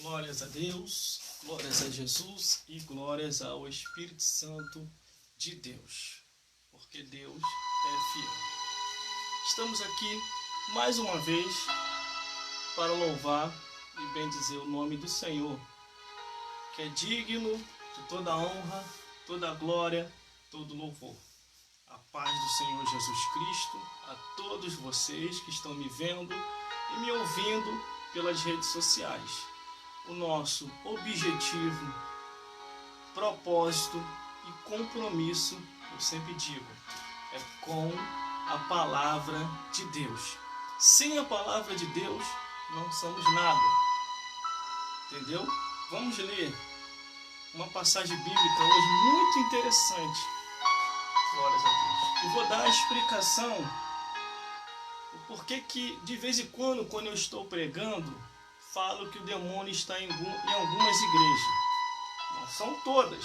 Glórias a Deus, glórias a Jesus e glórias ao Espírito Santo de Deus, porque Deus é fiel. Estamos aqui mais uma vez para louvar e bendizer o nome do Senhor, que é digno de toda honra, toda glória, todo louvor. A paz do Senhor Jesus Cristo a todos vocês que estão me vendo e me ouvindo pelas redes sociais. O nosso objetivo, propósito e compromisso, eu sempre digo, é com a palavra de Deus. Sem a palavra de Deus, não somos nada. Entendeu? Vamos ler uma passagem bíblica hoje muito interessante. Glórias a Deus. E vou dar a explicação o porquê que de vez em quando eu estou pregando, falo que o demônio está em algumas igrejas. Não são todas,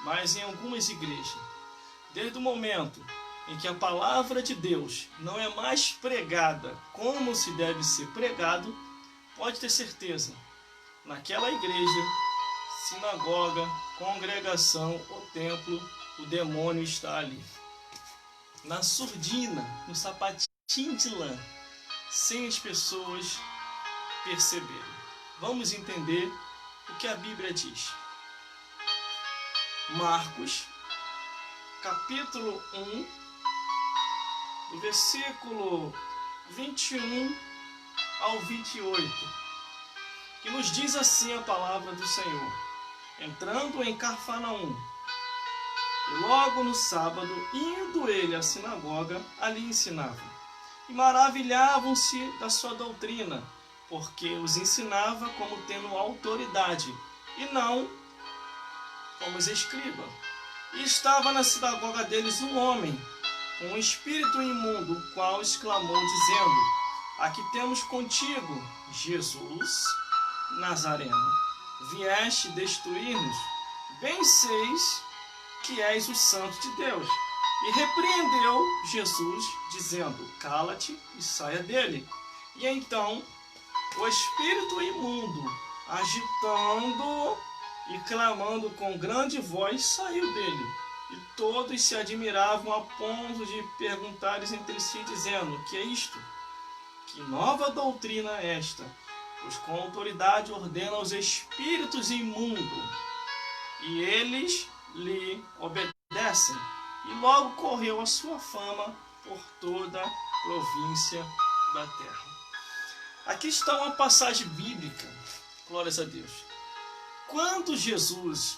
mas em algumas igrejas. Desde o momento em que a palavra de Deus não é mais pregada como se deve ser pregado, pode ter certeza, naquela igreja, sinagoga, congregação ou templo, o demônio está ali. Na surdina, no sapatinho de lã, sem as pessoas perceberem. Vamos entender o que a Bíblia diz. Marcos, capítulo 1, do versículo 21 ao 28, que nos diz assim a palavra do Senhor. Entrando em Cafarnaum, e logo no sábado, indo ele à sinagoga, ali ensinava. E maravilhavam-se da sua doutrina, porque os ensinava como tendo autoridade, e não como os escribas. E estava na sinagoga deles um homem, com um espírito imundo, o qual exclamou, dizendo: Aqui temos contigo, Jesus Nazareno. Vieste destruir-nos? Bem seis que és o Santo de Deus. E repreendeu Jesus, dizendo: Cala-te e saia dele. E então o espírito imundo, agitando e clamando com grande voz, saiu dele. E todos se admiravam a ponto de perguntares entre si, dizendo: Que é isto? Que nova doutrina é esta? Pois com autoridade ordena aos espíritos imundos, e eles lhe obedecem. E logo correu a sua fama por toda a província da terra. Aqui está uma passagem bíblica, glórias a Deus. Quando Jesus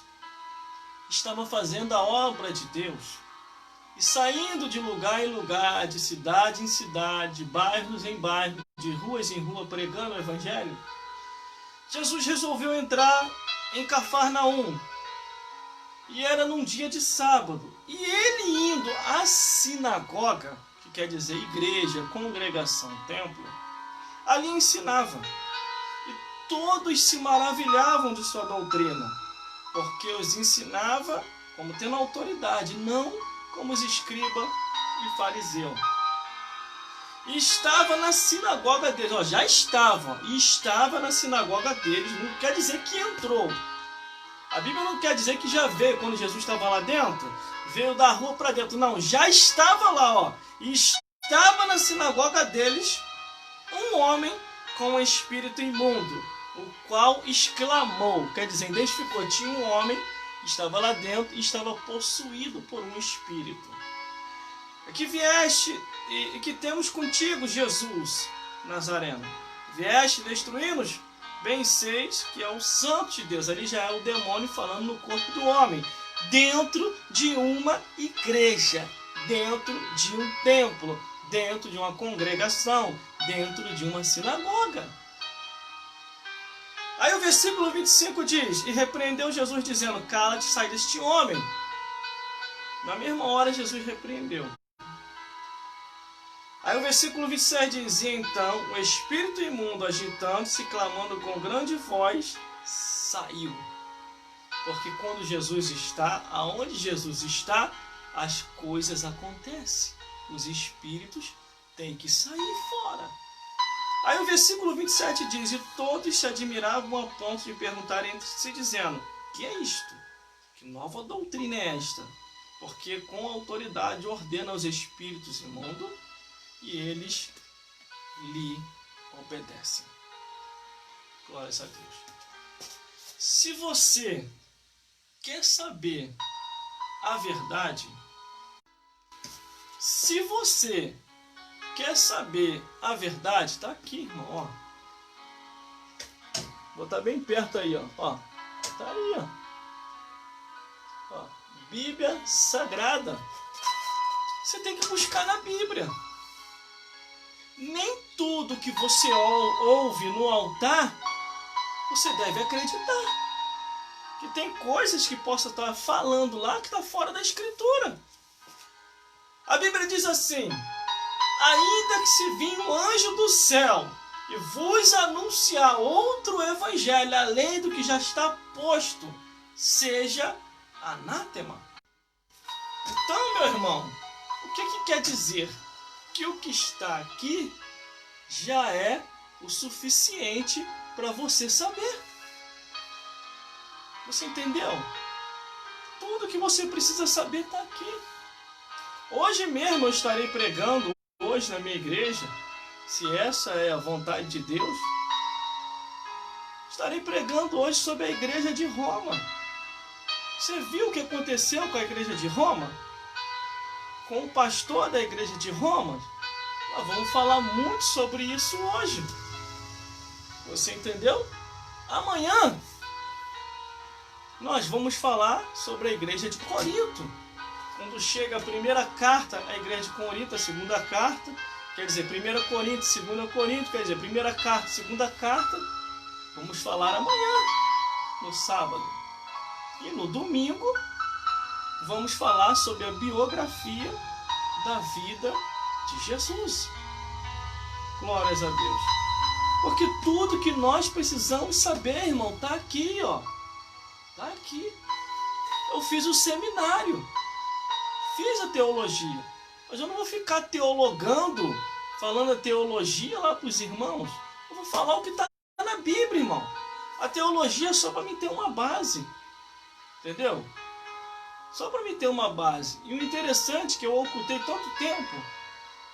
estava fazendo a obra de Deus, e saindo de lugar em lugar, de cidade em cidade, de bairros em bairros, de ruas em rua, pregando o Evangelho, Jesus resolveu entrar em Cafarnaum. E era num dia de sábado. E ele indo à sinagoga, que quer dizer igreja, congregação, templo, ali ensinava. E todos se maravilhavam de sua doutrina, porque os ensinava como tendo autoridade, não como os escribas e fariseus. E estava na sinagoga deles, já estava, e estava na sinagoga deles, não quer dizer que entrou. A Bíblia não quer dizer que já veio, quando Jesus estava lá dentro, veio da rua para dentro. Não, já estava lá, ó. E estava na sinagoga deles um homem com um espírito imundo, o qual exclamou, quer dizer, identificou, tinha um homem, estava lá dentro e estava possuído por um espírito. Que vieste e que temos contigo, Jesus Nazareno. Vieste destruí-nos? Bem seis que é o Santo de Deus. Ali já é o demônio falando no corpo do homem, dentro de uma igreja, dentro de um templo, dentro de uma congregação, dentro de uma sinagoga. Aí o versículo 25 diz: E repreendeu Jesus, dizendo: Cala-te, sai deste homem. Na mesma hora Jesus repreendeu. Aí o versículo 26 diz: E então o espírito imundo, agitando-se, clamando com grande voz, saiu. Porque quando Jesus está, aonde Jesus está, as coisas acontecem. Os espíritos têm que sair fora. Aí o versículo 27 diz: e todos se admiravam a ponto de perguntar entre si, dizendo: que é isto? Que nova doutrina é esta? Porque com autoridade ordena aos espíritos imundos e eles lhe obedecem. Glórias a Deus. Se você quer saber a verdade, se você quer saber a verdade, tá aqui, irmão, ó. Vou botar bem perto aí, ó. Tá aí, ó. Bíblia Sagrada. Você tem que buscar na Bíblia. Nem tudo que você ouve no altar, você deve acreditar. Que tem coisas que possa estar falando lá que está fora da Escritura. A Bíblia diz assim: ainda que se vinha um anjo do céu e vos anunciar outro evangelho além do que já está posto, seja anátema. Então, meu irmão, o que quer dizer? Que o que está aqui já é o suficiente para você saber. Você entendeu? Tudo que você precisa saber está aqui. Hoje mesmo eu estarei pregando, hoje na minha igreja, se essa é a vontade de Deus, estarei pregando hoje sobre a igreja de Roma. Você viu o que aconteceu com a igreja de Roma? Com o pastor da igreja de Roma? Nós vamos falar muito sobre isso hoje. Você entendeu? Amanhã nós vamos falar sobre a igreja de Corinto. Quando chega a primeira carta à igreja de Corinto, a segunda carta, quer dizer, 1 Corinto, 2 Corinto, quer dizer, primeira carta, segunda carta, vamos falar amanhã, no sábado. E no domingo, vamos falar sobre a biografia da vida de Jesus. Glórias a Deus. Porque tudo que nós precisamos saber, irmão, está aqui, ó. Está aqui. Eu fiz o seminário. Fiz a teologia. Mas eu não vou ficar teologando, falando a teologia lá para os irmãos. Eu vou falar o que está na Bíblia, irmão. A teologia é só para me ter uma base. Entendeu? Só para me ter uma base. E o interessante é que eu ocultei tanto tempo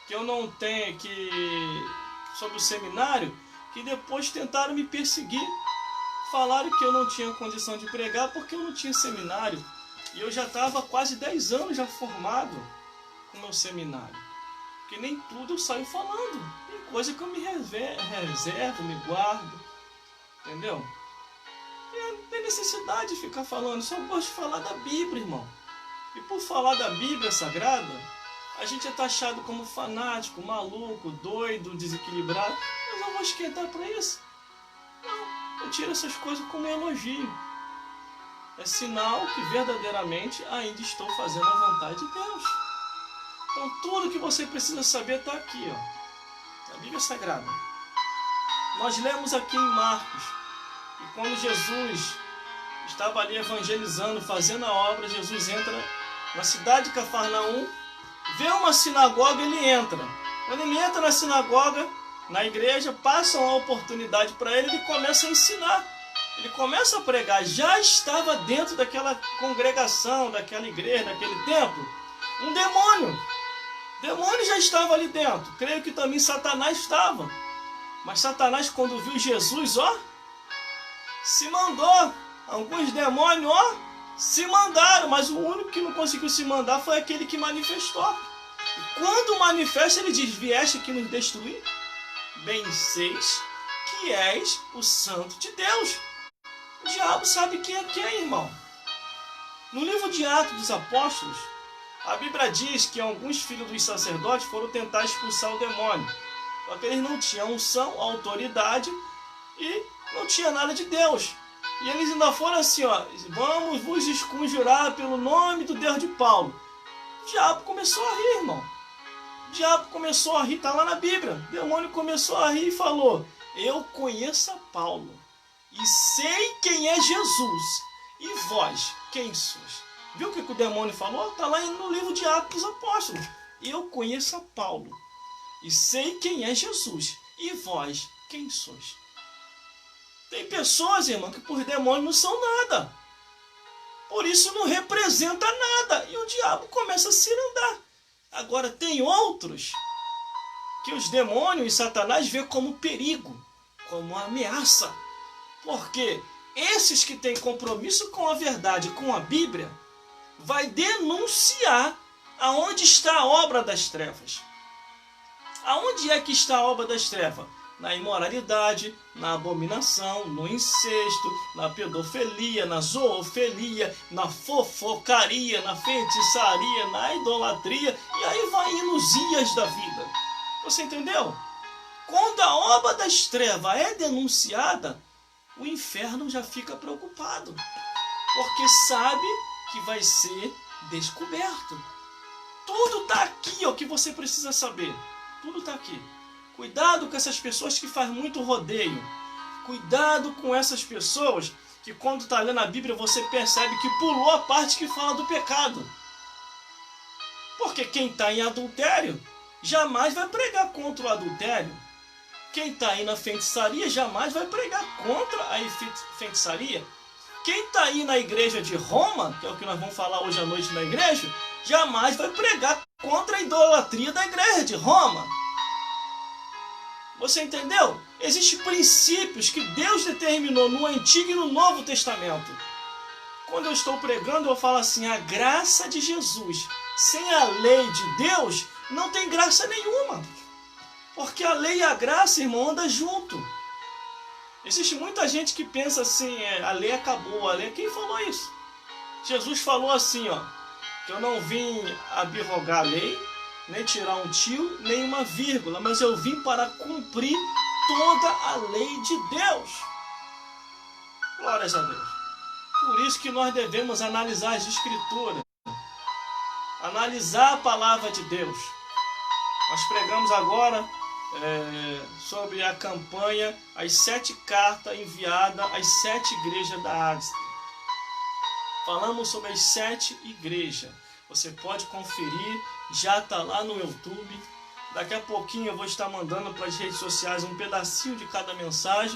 que eu não tenho sobre o seminário, que depois tentaram me perseguir. Falaram que eu não tinha condição de pregar porque eu não tinha seminário. E eu já estava quase 10 anos já formado com o meu seminário. Porque nem tudo eu saio falando. Tem coisa que eu me reservo, me guardo. Entendeu? E não tem necessidade de ficar falando. Só gosto de falar da Bíblia, irmão. E por falar da Bíblia Sagrada, a gente é taxado como fanático, maluco, doido, desequilibrado. Mas eu vou esquentar para isso? Não, eu tiro essas coisas como elogio. É sinal que verdadeiramente ainda estou fazendo a vontade de Deus. Então tudo que você precisa saber está aqui, ó, na Bíblia Sagrada. Nós lemos aqui em Marcos, e quando Jesus estava ali evangelizando, fazendo a obra, Jesus entra na cidade de Cafarnaum, vê uma sinagoga, ele entra. Quando ele entra na sinagoga, na igreja, passam a oportunidade para ele, ele começa a ensinar. Ele começa a pregar. Já estava dentro daquela congregação, daquela igreja, daquele templo, um demônio. Demônio já estava ali dentro. Creio que também Satanás estava. Mas Satanás, quando viu Jesus, ó, se mandou. Alguns demônios, ó, se mandaram. Mas o único que não conseguiu se mandar foi aquele que manifestou. E quando manifesta, ele diz: vieste aqui nos destruir? Bem seis que és o Santo de Deus. O diabo sabe quem é quem, irmão. No livro de Atos dos Apóstolos, a Bíblia diz que alguns filhos dos sacerdotes foram tentar expulsar o demônio. Só que eles não tinham unção, autoridade e não tinha nada de Deus. E eles ainda foram assim, ó: vamos vos esconjurar pelo nome do Deus de Paulo. O diabo começou a rir, irmão. O diabo começou a rir, está lá na Bíblia. O demônio começou a rir e falou: eu conheço a Paulo e sei quem é Jesus. E vós, quem sois? Viu o que o demônio falou? Está lá no livro de Atos dos Apóstolos. Eu conheço a Paulo e sei quem é Jesus. E vós, quem sois? Tem pessoas, irmão, que por demônio não são nada. Por isso não representa nada. E o diabo começa a se andar. Agora tem outros que os demônios e Satanás vê como perigo, como ameaça. Porque esses que têm compromisso com a verdade, com a Bíblia, vai denunciar aonde está a obra das trevas. Aonde é que está a obra das trevas? Na imoralidade, na abominação, no incesto, na pedofilia, na zoofilia, na fofocaria, na feitiçaria, na idolatria, e aí vai indo os ias da vida. Você entendeu? Quando a obra das trevas é denunciada, o inferno já fica preocupado, porque sabe que vai ser descoberto. Tudo está aqui, o que você precisa saber. Tudo está aqui. Cuidado com essas pessoas que fazem muito rodeio. Cuidado com essas pessoas que quando está lendo a Bíblia você percebe que pulou a parte que fala do pecado. Porque quem está em adultério jamais vai pregar contra o adultério. Quem está aí na feitiçaria jamais vai pregar contra a feitiçaria. Quem está aí na igreja de Roma, que é o que nós vamos falar hoje à noite na igreja, jamais vai pregar contra a idolatria da igreja de Roma. Você entendeu? Existem princípios que Deus determinou no Antigo e no Novo Testamento. Quando eu estou pregando, eu falo assim, a graça de Jesus, sem a lei de Deus, não tem graça nenhuma. Porque a lei e a graça, irmão, andam junto. Existe muita gente que pensa assim, a lei acabou, a lei... Quem falou isso? Jesus falou assim, ó, que eu não vim abrogar a lei, nem tirar um tio, nem uma vírgula, mas eu vim para cumprir toda a lei de Deus. Glórias a Deus. Por isso que nós devemos analisar as Escrituras, analisar a palavra de Deus. Nós pregamos agora sobre a campanha, as 7 cartas enviadas às 7 igrejas da Ásia. Falamos sobre as 7 igrejas. Você pode conferir, já está lá no YouTube. Daqui a pouquinho eu vou estar mandando para as redes sociais um pedacinho de cada mensagem,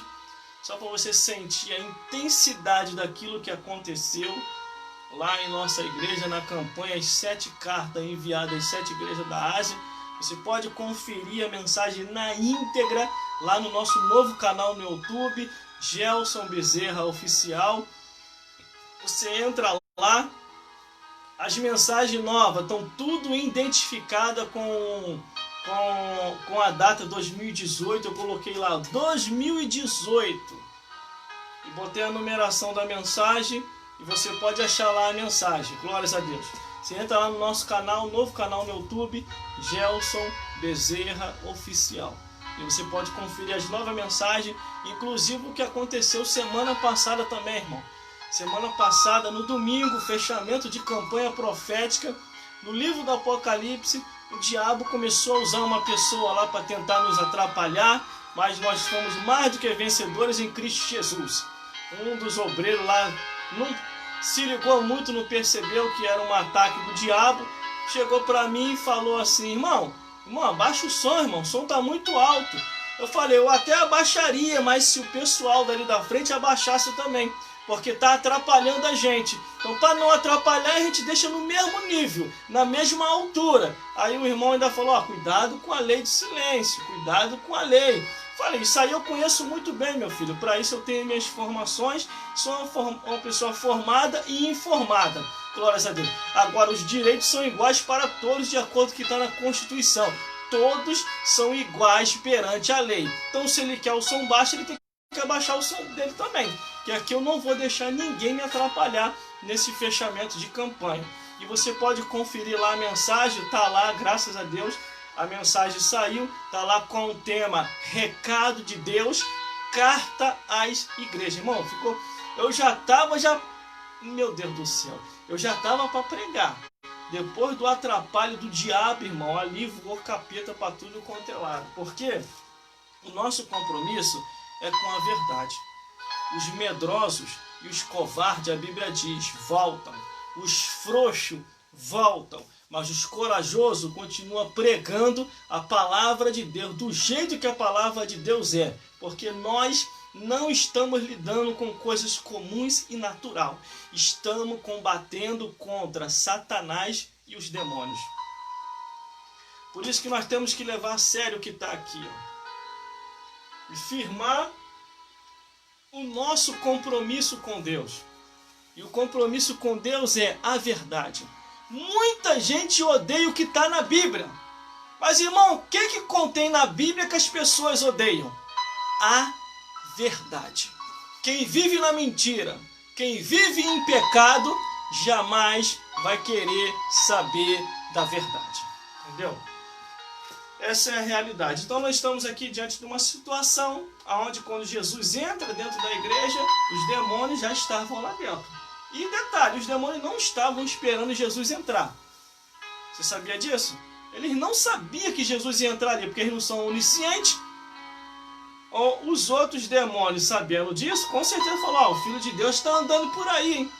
só para você sentir a intensidade daquilo que aconteceu lá em nossa igreja, na campanha As 7 Cartas enviadas às 7 igrejas da Ásia. Você pode conferir a mensagem na íntegra lá no nosso novo canal no YouTube, Gelson Bezerra Oficial. Você entra lá, as mensagens novas estão tudo identificadas com a data 2018. Eu coloquei lá 2018 e botei a numeração da mensagem e você pode achar lá a mensagem. Glórias a Deus. Você entra lá no nosso canal, novo canal no YouTube, Gelson Bezerra Oficial. E você pode conferir as novas mensagens, inclusive o que aconteceu semana passada também, irmão. Semana passada, no domingo, fechamento de campanha profética. No livro do Apocalipse, o diabo começou a usar uma pessoa lá para tentar nos atrapalhar, mas nós fomos mais do que vencedores em Cristo Jesus. Um dos obreiros lá não se ligou muito, não percebeu que era um ataque do diabo. Chegou para mim e falou assim, irmão, abaixa o som, irmão, o som está muito alto. Eu falei, eu até abaixaria, mas se o pessoal dali da frente abaixasse também, porque está atrapalhando a gente. Então, para não atrapalhar, a gente deixa no mesmo nível, na mesma altura. Aí o irmão ainda falou, cuidado com a lei de silêncio, cuidado com a lei. Falei, isso aí eu conheço muito bem, meu filho. Para isso eu tenho minhas formações, sou uma pessoa formada e informada. Glórias a Deus. Agora, os direitos são iguais para todos, de acordo com o que está na Constituição. Todos são iguais perante a lei. Então, se ele quer o som baixo, ele tem que abaixar o som dele também. Que aqui eu não vou deixar ninguém me atrapalhar nesse fechamento de campanha. E você pode conferir lá a mensagem, está lá, graças a Deus. A mensagem saiu, está lá com o tema Recado de Deus, Carta às Igrejas. Irmão, ficou... Eu já estava, meu Deus do céu, eu já estava para pregar. Depois do atrapalho do diabo, irmão, ali voou capeta para tudo quanto é lado. Porque o nosso compromisso é com a verdade. Os medrosos e os covardes, a Bíblia diz, voltam. Os frouxos voltam. Mas os corajosos continuam pregando a palavra de Deus, do jeito que a palavra de Deus é. Porque nós não estamos lidando com coisas comuns e natural. Estamos combatendo contra Satanás e os demônios. Por isso que nós temos que levar a sério o que está aqui, ó. E firmar o nosso compromisso com Deus. E o compromisso com Deus é a verdade. Muita gente odeia o que está na Bíblia. Mas, irmão, o que contém na Bíblia que as pessoas odeiam? A verdade. Quem vive na mentira, quem vive em pecado, jamais vai querer saber da verdade. Entendeu? Essa é a realidade. Então nós estamos aqui diante de uma situação onde quando Jesus entra dentro da igreja, os demônios já estavam lá dentro. E detalhe, os demônios não estavam esperando Jesus entrar. Você sabia disso? Eles não sabiam que Jesus ia entrar ali, porque eles não são oniscientes. Ou os outros demônios, sabendo disso, com certeza falaram, o Filho de Deus está andando por aí, hein?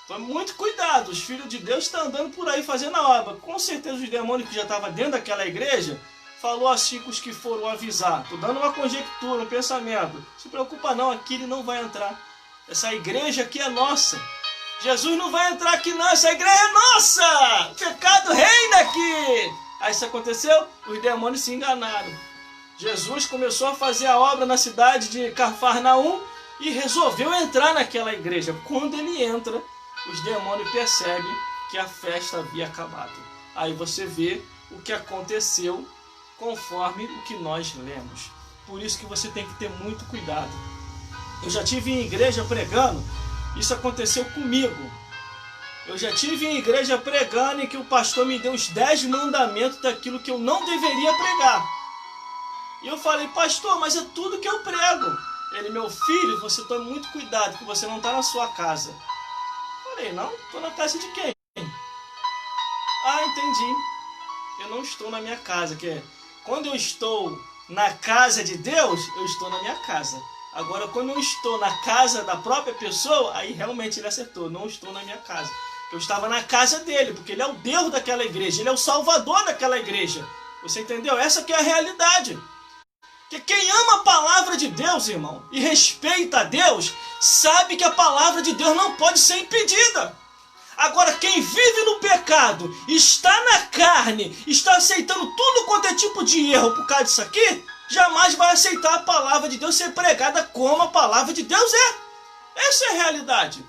Tome muito cuidado, os filhos de Deus estão andando por aí fazendo a obra. Com certeza os demônios que já estavam dentro daquela igreja, falou assim com os que foram avisar. Estou dando uma conjectura, um pensamento. Não se preocupa não, aqui ele não vai entrar. Essa igreja aqui é nossa. Jesus não vai entrar aqui não, essa igreja é nossa! O pecado reina aqui! Aí isso aconteceu, os demônios se enganaram. Jesus começou a fazer a obra na cidade de Cafarnaum e resolveu entrar naquela igreja. Quando ele entra, os demônios percebem que a festa havia acabado. Aí você vê o que aconteceu conforme o que nós lemos. Por isso que você tem que ter muito cuidado. Eu já tive em igreja pregando, isso aconteceu comigo. Eu já tive em igreja pregando em que o pastor me deu os 10 mandamentos daquilo que eu não deveria pregar. E eu falei, pastor, mas é tudo que eu prego. Ele, meu filho, você tome muito cuidado, que você não está na sua casa. Eu falei, não, estou na casa de quem? Ah, entendi. Eu não estou na minha casa, que quando eu estou na casa de Deus, eu estou na minha casa. Agora, quando eu estou na casa da própria pessoa, aí realmente ele acertou, não estou na minha casa. Eu estava na casa dele, porque ele é o Deus daquela igreja, ele é o Salvador daquela igreja. Você entendeu? Essa que é a realidade. Que quem ama a palavra de Deus, irmão, e respeita a Deus, sabe que a palavra de Deus não pode ser impedida. Agora, quem vive no pecado, está na carne, está aceitando tudo quanto é tipo de erro por causa disso aqui, jamais vai aceitar a palavra de Deus ser pregada como a palavra de Deus é. Essa é a realidade.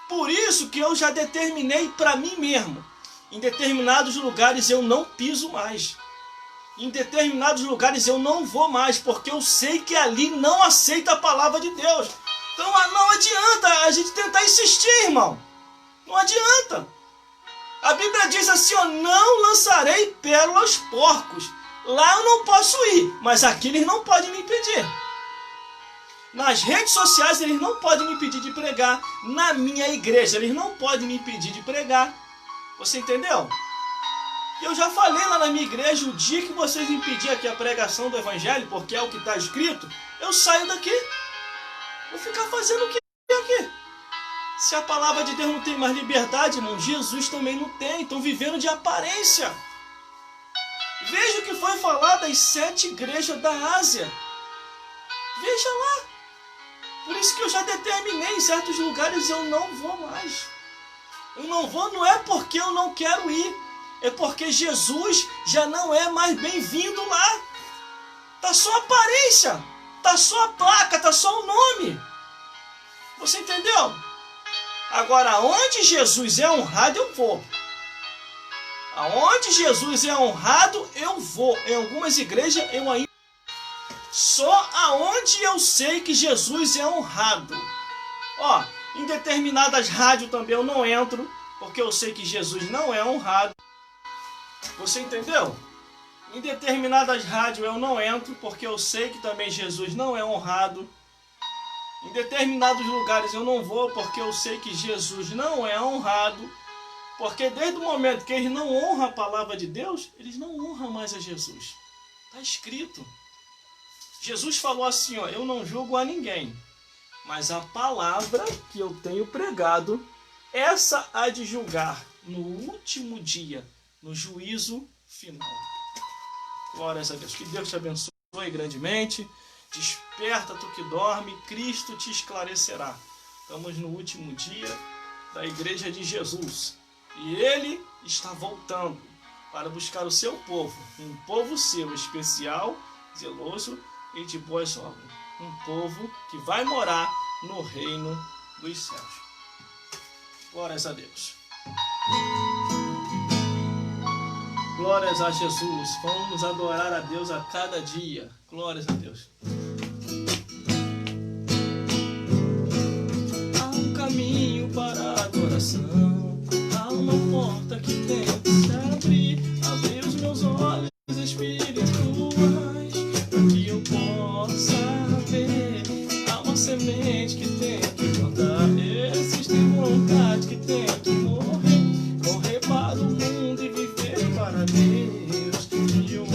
Por isso que eu já determinei para mim mesmo, em determinados lugares eu não piso mais. Em determinados lugares eu não vou mais, porque eu sei que ali não aceita a palavra de Deus. Então não adianta a gente tentar insistir, irmão. Não adianta. A Bíblia diz assim, ó, não lançarei pérola aos porcos. Lá eu não posso ir, mas aqui eles não podem me impedir. Nas redes sociais eles não podem me impedir de pregar. Na minha igreja eles não podem me impedir de pregar. Você entendeu? E eu já falei lá na minha igreja, o dia que vocês impedirem aqui a pregação do evangelho, porque é o que está escrito, eu saio daqui. Vou ficar fazendo o que aqui? Se a palavra de Deus não tem mais liberdade, irmão, Jesus também não tem. Estão vivendo de aparência. Veja o que foi falado das 7 igrejas da Ásia. Veja lá. Por isso que eu já determinei, em certos lugares eu não vou mais. Eu não vou, não é porque eu não quero ir. É porque Jesus já não é mais bem-vindo lá. Tá só a aparência. Tá só a placa, tá só o nome. Você entendeu? Agora, onde Jesus é honrado, eu vou. Aonde Jesus é honrado, eu vou. Em algumas igrejas, eu ainda... Só aonde eu sei que Jesus é honrado. Ó, em determinadas rádios também eu não entro, porque eu sei que Jesus não é honrado. Você entendeu? Em determinadas rádios eu não entro, porque eu sei que também Jesus não é honrado. Em determinados lugares eu não vou, porque eu sei que Jesus não é honrado. Porque desde o momento que eles não honram a palavra de Deus, eles não honram mais a Jesus. Está escrito. Jesus falou assim, ó, eu não julgo a ninguém, mas a palavra que eu tenho pregado, essa há de julgar no último dia. no juízo final. Glórias a Deus. Que Deus te abençoe grandemente. Desperta tu que dorme, Cristo te esclarecerá. Estamos no último dia da Igreja de Jesus. E Ele está voltando para buscar o seu povo. Um povo seu, especial, zeloso e de boas obras. Um povo que vai morar no reino dos céus. Glórias a Deus. Glórias a Jesus. Vamos adorar a Deus a cada dia. Glórias a Deus. Há um caminho para a adoração. Há uma porta que tem que se abrir. Abrir os meus olhos espirituais para que eu possa ver. Há uma semente que tem que plantar. Existem vontades que tem que morrer. Morrer para o mundo e viver para Deus. E eu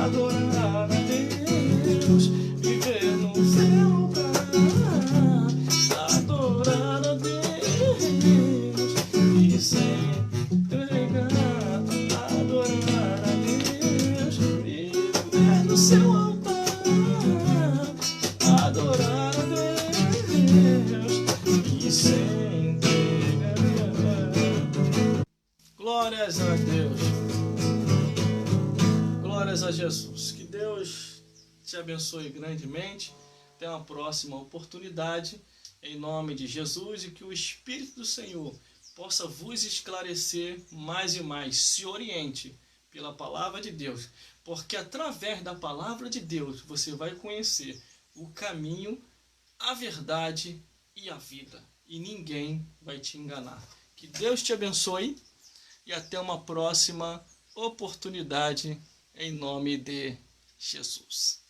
adorar a Deus. Viver no céu para adorar a Deus. E sem entregar, adorar a Deus. Viver no seu altar, adorar a Deus. E sem entregar. Glórias a Deus. Glórias a Jesus. Que Deus te abençoe grandemente. Até uma próxima oportunidade. Em nome de Jesus. E que o Espírito do Senhor possa vos esclarecer mais e mais. Se oriente pela palavra de Deus. Porque através da palavra de Deus você vai conhecer o caminho, a verdade e a vida. E ninguém vai te enganar. Que Deus te abençoe. E até uma próxima oportunidade, em nome de Jesus.